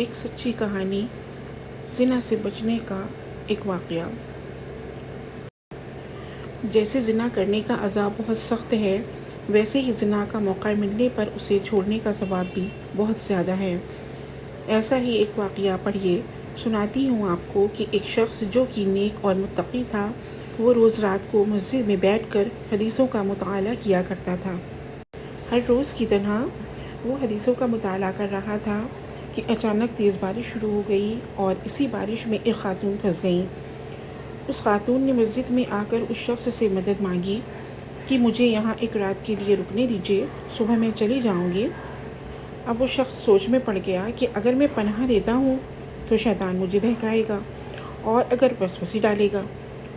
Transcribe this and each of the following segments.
ایک سچی کہانی، زنا سے بچنے کا ایک واقعہ۔ جیسے زنا کرنے کا عذاب بہت سخت ہے، ویسے ہی زنا کا موقع ملنے پر اسے چھوڑنے کا ثواب بھی بہت زیادہ ہے۔ ایسا ہی ایک واقعہ پڑھیے، سناتی ہوں آپ کو کہ ایک شخص جو کہ نیک اور متقی تھا، وہ روز رات کو مسجد میں بیٹھ کر حدیثوں کا مطالعہ کیا کرتا تھا۔ ہر روز کی طرح وہ حدیثوں کا مطالعہ کر رہا تھا کہ اچانک تیز بارش شروع ہو گئی اور اسی بارش میں ایک خاتون پھنس گئی۔ اس خاتون نے مسجد میں آ کر اس شخص سے مدد مانگی کہ مجھے یہاں ایک رات کے لیے رکنے دیجیے، صبح میں چلی جاؤں گی۔ اب وہ شخص سوچ میں پڑ گیا کہ اگر میں پناہ دیتا ہوں تو شیطان مجھے بہکائے گا اور اگر وسوسے ڈالے گا،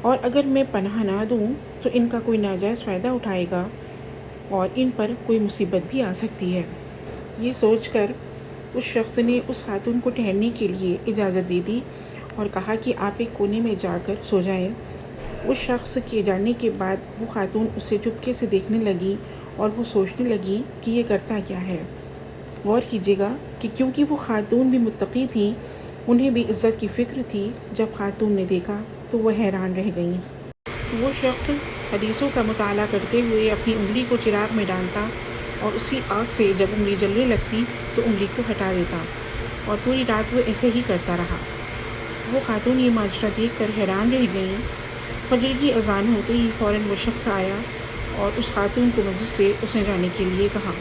اور اگر میں پناہ نہ دوں تو ان کا کوئی ناجائز فائدہ اٹھائے گا اور ان پر کوئی مصیبت بھی آ سکتی ہے۔ یہ سوچ کر اس شخص نے اس خاتون کو ٹھہرنے کے لیے اجازت دے دی اور کہا کہ آپ ایک کونے میں جا کر سو جائیں۔ اس شخص کے جانے کے بعد وہ خاتون اسے چپکے سے دیکھنے لگی اور وہ سوچنے لگی کہ یہ کرتا کیا ہے۔ غور کیجیے گا کہ کیونکہ وہ خاتون بھی متقی تھی، انہیں بھی عزت کی فکر تھی، جب خاتون نے دیکھا تو وہ حیران رہ گئیں۔ وہ شخص حدیثوں کا مطالعہ کرتے ہوئے اپنی انگلی کو چراغ میں ڈالتا اور اسی آگ سے جب انگلی جلنے لگتی تو انگلی کو ہٹا دیتا، اور پوری رات وہ ایسے ہی کرتا رہا۔ وہ خاتون یہ ماجرا دیکھ کر حیران رہ گئیں۔ فجر کی اذان ہوتے ہی فوراً وہ شخص آیا اور اس خاتون کو مسجد سے اس نے جانے کے لیے کہا۔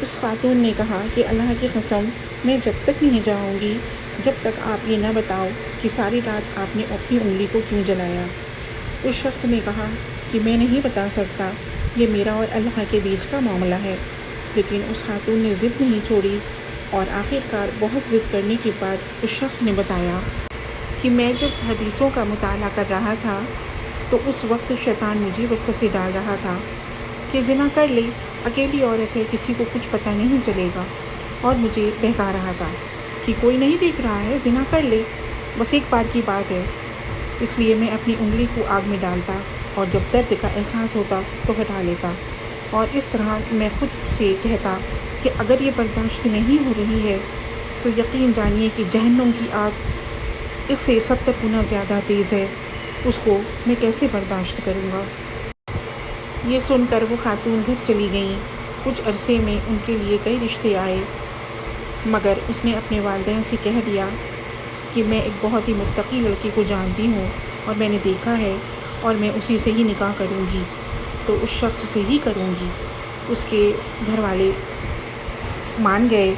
اس خاتون نے کہا کہ اللہ کی قسم، میں جب تک نہیں جاؤں گی جب تک آپ یہ نہ بتاؤ کہ ساری رات آپ نے اپنی انگلی کو کیوں جلایا۔ اس شخص نے کہا کہ میں نہیں بتا سکتا، یہ میرا اور اللہ کے بیچ کا معاملہ ہے۔ لیکن اس خاتون نے ضد نہیں چھوڑی اور آخر کار بہت ضد کرنے کے بعد اس شخص نے بتایا کہ میں جب حدیثوں کا مطالعہ کر رہا تھا تو اس وقت شیطان مجھے وسوسے ڈال رہا تھا کہ زنا کر لے، اکیلی عورت ہے، کسی کو کچھ پتہ نہیں چلے گا، اور مجھے بہکا رہا تھا کہ کوئی نہیں دیکھ رہا ہے، زنا کر لے، بس ایک بار کی بات ہے۔ اس لیے میں اپنی انگلی کو آگ میں ڈالتا اور جب درد کا احساس ہوتا تو ہٹا لیتا، اور اس طرح میں خود سے کہتا کہ اگر یہ برداشت نہیں ہو رہی ہے تو یقین جانیے کہ جہنم کی آگ اس سے 70 گنا زیادہ تیز ہے، اس کو میں کیسے برداشت کروں گا۔ یہ سن کر وہ خاتون گھر چلی گئیں۔ کچھ عرصے میں ان کے لیے کئی رشتے آئے، مگر اس نے اپنے والدین سے کہہ دیا کہ میں ایک بہت ہی متقی لڑکی کو جانتی ہوں اور میں نے دیکھا ہے اور میں اسی سے ہی نکاح کروں گی، تو اس شخص سے ہی کروں گی۔ اس کے گھر والے مان گئے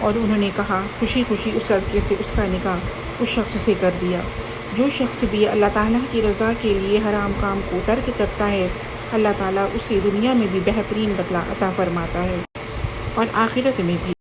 اور انہوں نے کہا خوشی خوشی اس لڑکے سے اس کا نکاح اس شخص سے کر دیا۔ جو شخص بھی اللہ تعالیٰ کی رضا کے لیے حرام کام کو ترک کرتا ہے، اللہ تعالیٰ اسے دنیا میں بھی بہترین بدلہ عطا فرماتا ہے اور آخرت میں بھی۔